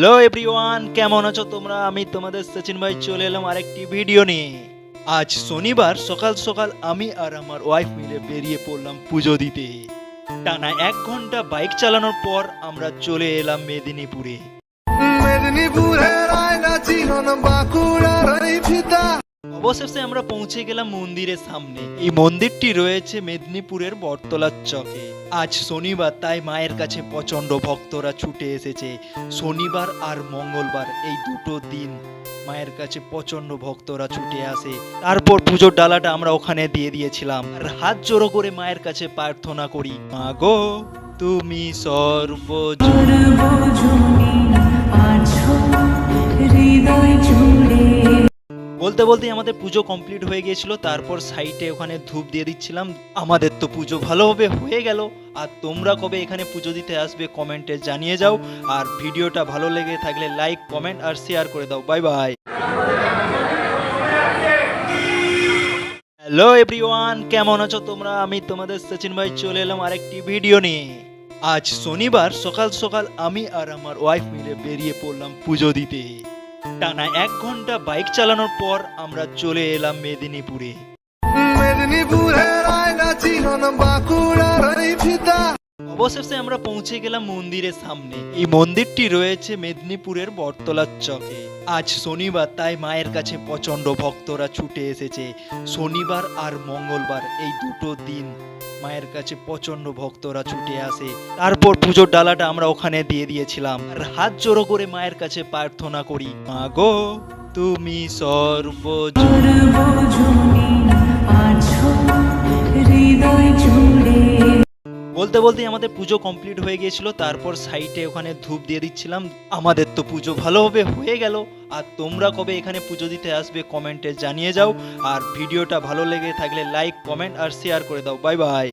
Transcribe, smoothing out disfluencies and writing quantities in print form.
Hello everyone, কেমন আছো তোমরা? আমি তোমাদের সচিন ভাই চলে এলাম আরেকটি ভিডিও নিয়ে। আজ শনিবার সকাল সকাল আমি আর আমার ওয়াইফ মিলে বেরিয়ে পড়লাম পুজো দিতে। টানা 1 ঘন্টা বাইক চালানোর পর আমরা চলে এলাম মেদিনীপুরে। মেদিনীপুরের আয়না চিহ্ন বাঁকুড়ার এই ফিতা। অবশেষে আমরা পৌঁছে গেলাম মন্দিরের সামনে। এই মন্দিরটি রয়েছে মেদিনীপুরের বটতলার চকে। আজ শনিবার, তাই মায়ের কাছে প্রচন্ড ভক্তরা ছুটে এসেছে। শনিবার আর মঙ্গলবার এই দুটো দিন মায়ের কাছে প্রচন্ড ভক্তরা ছুটে আসে। তারপর পুজোর ডালাটা আমরা ওখানে দিয়ে দিয়েছিলাম আর হাত জোড়ো করে মায়ের কাছে প্রার্থনা করি, মা গো তুমি বলতে বলতে আমাদের পুজো কমপ্লিট হয়ে গিয়েছিল। তারপর সাইডে ওখানে ধূপ দিয়ে দিচ্ছিলাম। আমাদের তো পুজো ভালোভাবে হয়ে গেল। আর তোমরা কবে এখানে পুজো দিতে আসবে কমেন্টে জানিয়ে যাও। আর ভিডিওটা ভালো লেগে থাকলে লাইক, কমেন্ট আর শেয়ার করে দাও। Bye bye. হ্যালো এভরিওয়ান, কেমন আছো তোমরা? আমি তোমাদের সচিন ভাই চলে এলাম আরেকটি ভিডিও নিয়ে। আজ শনিবার সকাল সকাল আমি আর আমার ওয়াইফ মিলে বেরিয়ে পড়লাম পুজো দিতে। টানা 1 ঘন্টা বাইক চালানোর পর আমরা চলে এলাম মেদিনীপুরে। মেদিনীপুরের আয়না চিহ্ন বাঁকুড়ার এই ফিতা। অবশেষে আমরা পৌঁছে গেলাম মন্দিরের সামনে। এই মন্দিরটি রয়েছে মেদিনীপুরের বটতলার চকে। আজ শনিবার, তাই মায়ের কাছে প্রচন্ড ভক্তরা ছুটে এসেছে। শনিবার আর মঙ্গলবার এই দুটো দিন মায়ের কাছে প্রচন্ড ভক্তরা ছুটে আসে। তারপর পুজোর ডালাটা আমরা ওখানে দিয়ে দিয়েছিলাম আর হাত জোড়ো করে মায়ের কাছে প্রার্থনা করি, মা গো তুমি বলতে বলতে আমাদের পুজো কমপ্লিট হয়ে গিয়েছিল। তারপর সাইডে ওখানে ধূপ দিয়ে দিচ্ছিলাম। আমাদের তো পুজো ভালোভাবে হয়ে গেল। আর তোমরা কবে এখানে পুজো দিতে আসবে কমেন্টে জানিয়ে যাও। আর ভিডিওটা ভালো লেগে থাকলে লাইক, কমেন্ট আর শেয়ার করে দাও। Bye bye.